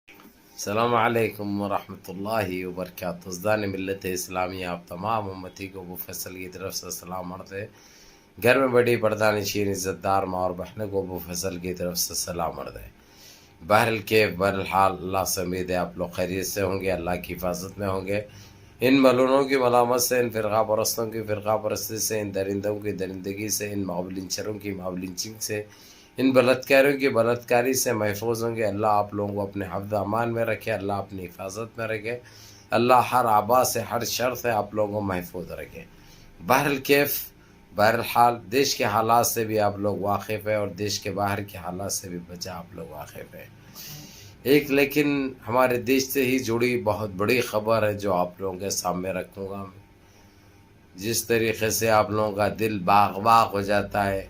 السلام علیکم ورحمۃ اللہ وبرکاتہ۔ ازدان ملت اسلامیہ آپ تمام امتی کو ابو فیصل کی طرف سے سلام عرض ہے۔ گھر میں بڑی پردہ نشین عزت دار ماں اور بہنوں کو ابو فیصل کی طرف سے سلام عرض ہے۔ بہرحال اللہ سے امید ہے آپ لوگ خیریت سے ہوں گے، اللہ کی حفاظت میں ہوں گے۔ ان ملونوں کی ملامت سے، ان فرقہ پرستوں کی فرقہ پرستی سے، ان درندوں کی درندگی سے، ان معاولنچروں کی معاولنچنگ سے، ان بلاتکاریوں کی بلاتکاری سے محفوظ ہوں گے۔ اللہ آپ لوگوں کو اپنے حفظ امان میں رکھے، اللہ اپنی حفاظت میں رکھے، اللہ ہر آبا سے، ہر شر سے آپ لوگوں کو محفوظ رکھے۔ بہرحال دیش کے حالات سے بھی آپ لوگ واقف ہیں اور دیش کے باہر کے حالات سے بھی بچا آپ لوگ واقف ہیں۔ لیکن ہمارے دیش سے ہی جڑی بہت بڑی خبر ہے جو آپ لوگوں کے سامنے رکھوں گا میں۔ جس طریقے سے آپ لوگوں کا دل باغ باغ ہو جاتا ہے،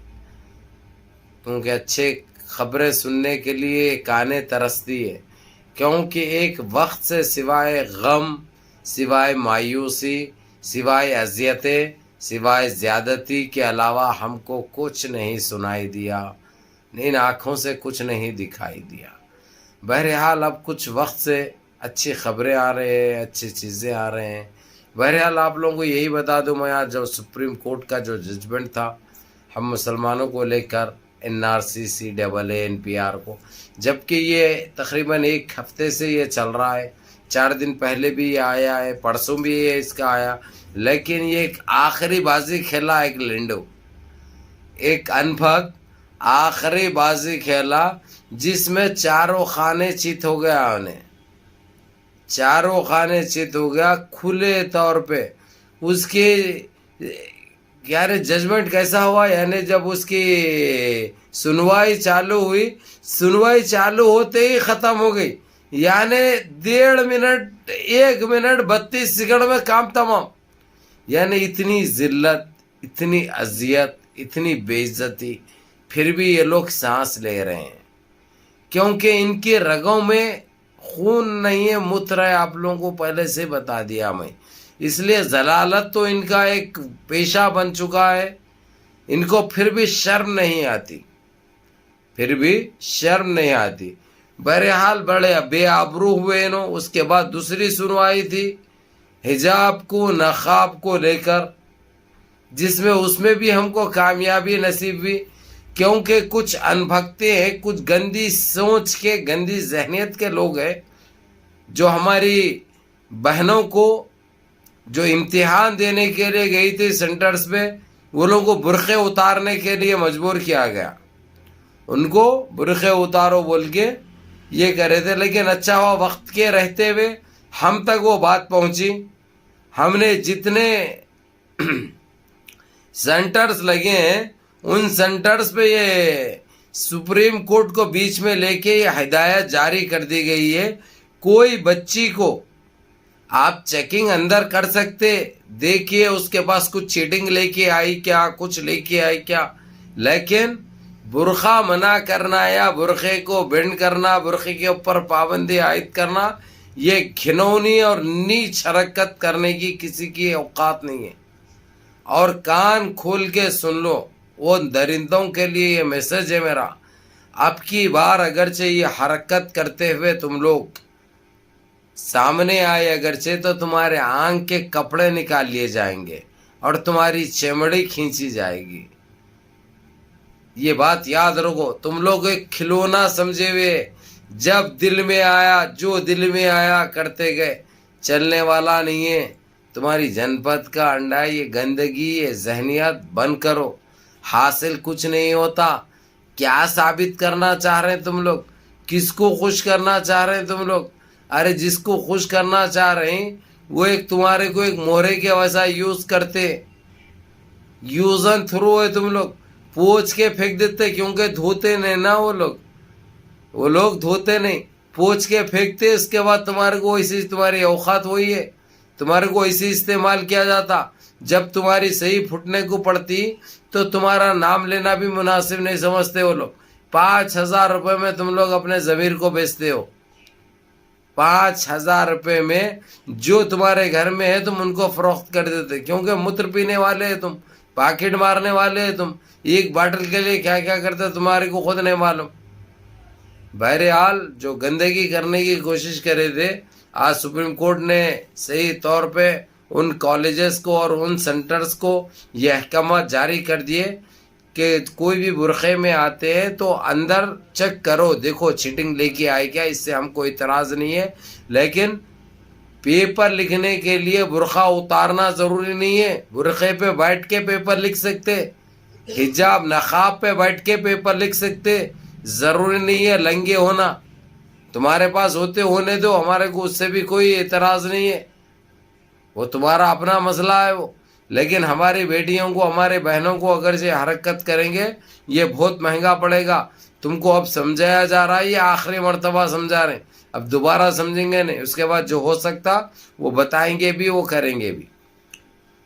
کیونکہ اچھے خبریں سننے کے لیے کانیں ترستی ہے، کیونکہ ایک وقت سے سوائے غم، سوائے مایوسی، سوائے اذیتیں، سوائے زیادتی کے علاوہ ہم کو کچھ نہیں سنائی دیا، ان آنکھوں سے کچھ نہیں دکھائی دیا۔ بہرحال اب کچھ وقت سے اچھی خبریں آ رہے ہیں، اچھی چیزیں آ رہے ہیں۔ بہرحال آپ لوگوں کو یہی بتا دوں میں، آج جو سپریم کورٹ کا جو ججمنٹ تھا ہم مسلمانوں کو لے کر NRC CAA NPR کو، جبکہ یہ تقریباً ایک ہفتے سے یہ چل رہا ہے، 4 دن پہلے بھی یہ آیا ہے، پرسوں بھی یہ اس کا آیا، لیکن یہ ایک آخری بازی کھیلا ایک لنڈو، ایک انبھگ آخری بازی کھیلا جس میں چاروں خانے چت ہو گیا، انہیں چاروں خانے چت ہو گیا کھلے طور پہ۔ اس کی یعنی ججمنٹ کیسا ہوا، یعنی جب اس کی سنوائی چالو ہوئی، سنوائی چالو ہوتے ہی ختم ہو گئی، یعنی 1.5 منٹ 1 منٹ 32 سیکنڈ میں کام تمام۔ یعنی اتنی ذلت، اتنی اذیت، اتنی بے عزتی، پھر بھی یہ لوگ سانس لے رہے ہیں، کیونکہ ان کی رگوں میں خون نہیں ہے، متر ہے، آپ لوگوں کو پہلے سے بتا دیا میں۔ اس لیے ضلالت تو ان کا ایک پیشہ بن چکا ہے، ان کو پھر بھی شرم نہیں آتی، پھر بھی شرم نہیں آتی۔ بہرحال بڑے بے آبرو ہوئے انہوں۔ اس کے بعد دوسری سنوائی تھی حجاب کو، نقاب کو لے کر، جس میں اس میں بھی ہم کو کامیابی نصیب ہوئی، کیونکہ کچھ انبھگتے ہیں، کچھ گندی سوچ کے، گندی ذہنیت کے لوگ ہیں، جو ہماری بہنوں کو جو امتحان دینے کے لیے گئی تھی سینٹرز پہ، وہ لوگوں کو برقعے اتارنے کے لیے مجبور کیا گیا، ان کو برقعے اتارو بول کے یہ کر رہے تھے۔ لیکن اچھا ہوا وقت کے رہتے ہوئے ہم تک وہ بات پہنچی، ہم نے جتنے سینٹرز لگے ہیں ان سینٹرز پہ یہ سپریم کورٹ کو بیچ میں لے کے یہ ہدایت جاری کر دی گئی ہے، کوئی بچی کو آپ چیکنگ اندر کر سکتے، دیکھیے اس کے پاس کچھ چیٹنگ لے کے آئی کیا، کچھ لے کے آئی کیا، لیکن برقع منع کرنا یا برقعے کو بینڈ کرنا، برقعے کے اوپر پابندی عائد کرنا، یہ گھنونی اور نیچ حرکت کرنے کی کسی کی اوقات نہیں ہے۔ اور کان کھول کے سن لو، وہ درندوں کے لیے یہ میسج ہے میرا، اب کی بار اگرچہ یہ حرکت کرتے ہوئے تم لوگ سامنے آئے اگرچہ، تو تمہارے آنکھ کے کپڑے نکال لیے جائیں گے اور تمہاری چمڑی کھینچی جائے گی۔ یہ بات یاد رکھو، تم لوگ ایک کھلونا سمجھے ہوئے، جب دل میں آیا جو دل میں آیا کرتے گئے، چلنے والا نہیں ہے۔ تمہاری جنپد کا انڈا یہ گندگی، یہ ذہنیت بند کرو، حاصل کچھ نہیں ہوتا۔ کیا ثابت کرنا چاہ رہے ہیں تم لوگ، کس کو خوش کرنا چاہ رہے ہیں تم لوگ؟ ارے جس کو خوش کرنا چاہ رہے ہیں وہ ایک تمہارے کو ایک مورے کے ویسا یوز کرتے، یوز اینڈ تھرو ہے، تم لوگ پوچھ کے پھینک دیتے، کیونکہ دھوتے نہیں نا وہ لوگ دھوتے نہیں، پوچھ کے پھینکتے، اس کے بعد تمہارے کو ایسی تمہاری اوقات ہوئی ہے، تمہارے کو ایسی استعمال کیا جاتا، جب تمہاری صحیح پھٹنے کو پڑتی تو تمہارا نام لینا بھی مناسب نہیں سمجھتے وہ لوگ۔ 5,000 روپے میں تم لوگ اپنے ضمیر کو بیچتے ہو، 5,000 روپے میں جو تمہارے گھر میں ہے تم ان کو فروخت کر دیتے، کیونکہ متر پینے والے ہیں تم، پاکٹ مارنے والے ہیں تم، ایک باٹل کے لیے کیا کیا کرتے تمہارے کو خود نہیں معلوم۔ बहरहाल जो गंदगी करने की कोशिश कर रहे थे, आज सुप्रीम कोर्ट ने सही तौर पे उन कॉलेजेस को और उन सेंटर्स को ये अहकाम जारी कर दिए कि कोई भी बुरखे में आते हैं तो अंदर चेक करो, देखो चीटिंग लेके आए क्या, इससे हमको इतराज़ नहीं है। लेकिन पेपर लिखने के लिए बुरखा उतारना ज़रूरी नहीं है, बुरखे पे बैठ के पेपर लिख सकते, हिजाब नकाब पे बैठ के पेपर लिख सकते, ज़रूरी नहीं है लंगे होना। तुम्हारे पास होने दो, हमारे को उससे भी कोई एतराज़ नहीं है, वो तुम्हारा अपना मसला है वो। लेकिन हमारी बेटियों को, हमारे बहनों को अगर ये हरकत करेंगे ये बहुत महंगा पड़ेगा। तुमको अब समझाया जा रहा है, ये आखिरी मर्तबा समझा रहे हैं, अब दोबारा समझेंगे नहीं, उसके बाद जो हो सकता वो बताएंगे भी, वो करेंगे भी।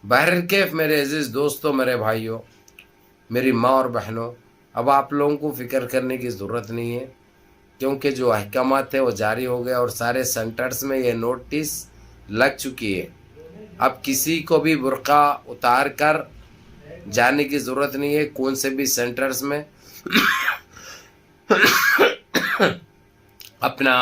बहरकैफ मेरे अजीज़ दोस्तों, मेरे भाइयों, मेरी माँ और बहनों, अब आप लोगों को फ़िक्र करने की ज़रूरत नहीं है, क्योंकि जो अहकाम थे वो जारी हो गए और सारे सेंटर्स में ये नोटिस लग चुकी है। अब किसी को भी बुर्का उतार कर जाने की ज़रूरत नहीं है कौन से भी सेंटर्स में। अपना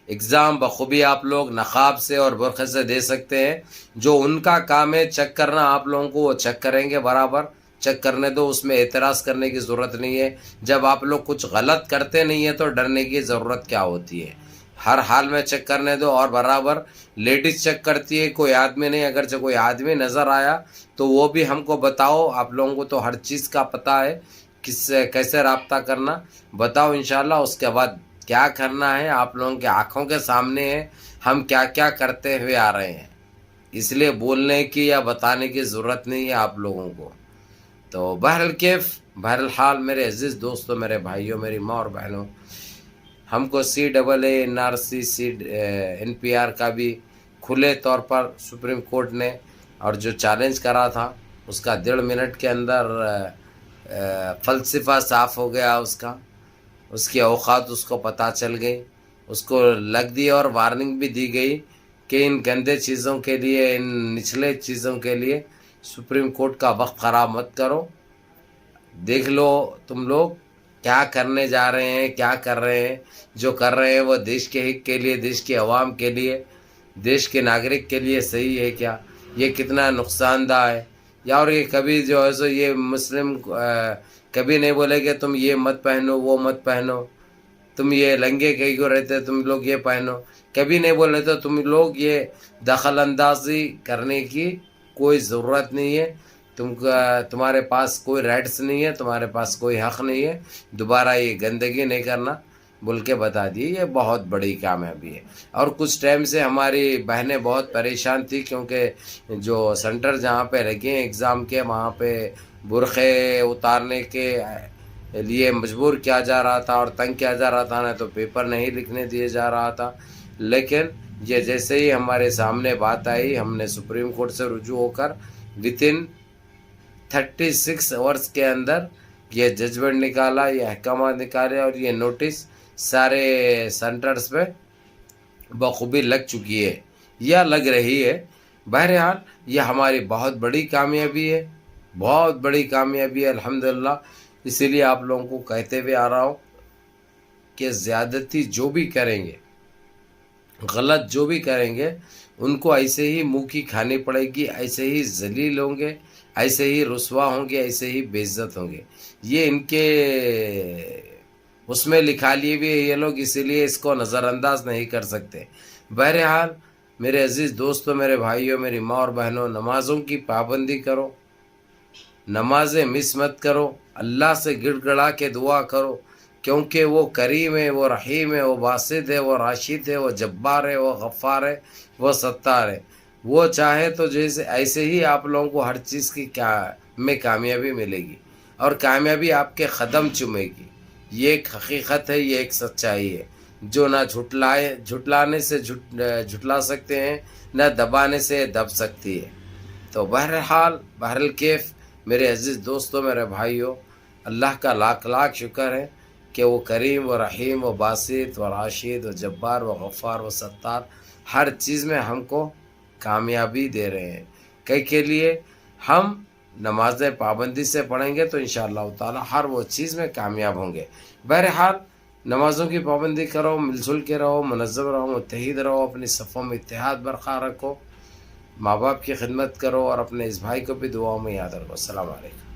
एग्ज़ाम बखूबी आप लोग नकाब से और बुरखे से दे सकते हैं। जो उनका काम है चेक करना, आप लोगों को वो चेक करेंगे, बराबर चेक करने दो, उसमें एतराज़ करने की ज़रूरत नहीं है। जब आप लोग कुछ गलत करते नहीं है तो डरने की ज़रूरत क्या होती है, हर हाल में चेक करने दो। और बराबर लेडीज़ चेक करती है, कोई आदमी नहीं। अगर जो कोई आदमी नज़र आया तो वो भी हमको बताओ, आप लोगों को तो हर चीज़ का पता है, किससे कैसे रब्ता करना बताओ इंशाल्लाह। उसके बाद क्या करना है आप लोगों के आँखों के सामने है, हम क्या क्या करते हुए आ रहे हैं, इसलिए बोलने की या बताने की ज़रूरत नहीं है आप लोगों को। तो बहरहाल मेरे अजीज़ दोस्तों, मेरे भाइयों, मेरी माँ और बहनों, हमको CAA NRC NPR का भी खुले तौर पर सुप्रीम कोर्ट ने और जो चैलेंज करा था उसका 1.5 मिनट के अंदर फ़लसफ़ा साफ़ हो गया उसकी औकात उसको पता चल गई, उसको लग दी और वार्निंग भी दी गई कि इन गंदे चीज़ों के लिए, इन निचले चीज़ों के लिए सुप्रीम कोर्ट का वक्त ख़राब मत करो। देख लो तुम लोग क्या करने जा रहे हैं, क्या कर रहे हैं। जो कर रहे हैं वो देश के हित के लिए, देश के अवाम के लिए, देश के नागरिक के लिए सही है क्या? ये कितना नुकसानदा है। या और ये कभी जो है सो ये मुस्लिम कभी नहीं बोलेगे तुम ये मत पहनो, वो मत पहनो, तुम ये लंगे कहीं को रहते तुम लोग ये पहनो, कभी नहीं बोल रहे। तो तुम लोग ये दखल अंदाजी करने की कोई ज़रूरत नहीं है। तुम्हारे पास कोई राइट्स नहीं है, तुम्हारे पास कोई हक़ नहीं है दोबारा ये गंदगी नहीं करना बोल के बता दिए। ये बहुत बड़ी कामयाबी है। और कुछ टाइम से हमारी बहनें बहुत परेशान थी, क्योंकि जो सेंटर जहाँ पे लगे एग्ज़ाम के वहाँ पे बुरखे उतारने के लिए मजबूर किया जा रहा था और तंग किया जा रहा था, ना तो पेपर नहीं लिखने दिए जा रहा था। लेकिन ये जैसे ही हमारे सामने बात आई, हमने सुप्रीम कोर्ट से रुजू होकर विथिन 36 आवर्स के अंदर ये जजमेंट निकाला, ये अहकाम निकाले और ये नोटिस सारे सेंटर्स पे बखूबी लग चुकी है या लग रही है। बहरहाल ये हमारी बहुत बड़ी कामयाबी है, बहुत बड़ी कामयाबी है अल्हम्दुलिल्लाह। इसीलिए आप लोगों को कहते हुए आ रहा हूँ कि ज़्यादती जो भी करेंगे, गलत जो भी करेंगे, उनको ऐसे ही मुंह की खानी पड़ेगी, ऐसे ही जलील होंगे, ऐसे ही रुसवा होंगे, ऐसे ही बेइज्जत होंगे। ये इनके उसमें लिखा लिए भी ये लोग, इसीलिए इसको नज़रअंदाज नहीं कर सकते। बहरहाल मेरे अजीज़ दोस्तों, मेरे भाइयों, मेरी माँ और बहनों, नमाज़ों की पाबंदी करो, नमाज़ें मिस मत करो, अल्लाह से गिड़गड़ा के दुआ करो, क्योंकि वो करीम है, वो रहीम है, वो बासित है, वो राशिद है, वो जब्बार है, वो गफ़ार है, वो सत्तार है। वो चाहे तो जैसे ऐसे ही आप लोगों को हर चीज़ की कामयाबी मिलेगी और कामयाबी आपके कदम चूमेगी। ये एक हकीकत है, ये एक सच्चाई है जो ना झुटलाने से झुटला सकते हैं, ना दबाने से दब सकती है। तो बहरहाल कैफ मेरे अजीज़ दोस्तों, मेरे भाइयों, अल्लाह का लाख लाख शुक्र है कि वो करीम, वो रहीम, वो बासित, वो राशिद, वो जब्बार, वो गफ़ार, वो सत्तार, हर चीज़ में हमको कामयाबी दे रहे हैं। कई के लिए हम नमाज़ें पाबंदी से पढ़ेंगे तो इंशाअल्लाह ताला हर वो चीज़ में कामयाब होंगे। बहरहाल نمازوں کی پابندی کرو، مل جل کے رہو، منظم رہو، متحد رہو، اپنی صفوں میں اتحاد برقرار رکھو، ماں باپ کی خدمت کرو اور اپنے اس بھائی کو بھی دعاؤں میں یاد رکھو۔ السلام علیکم۔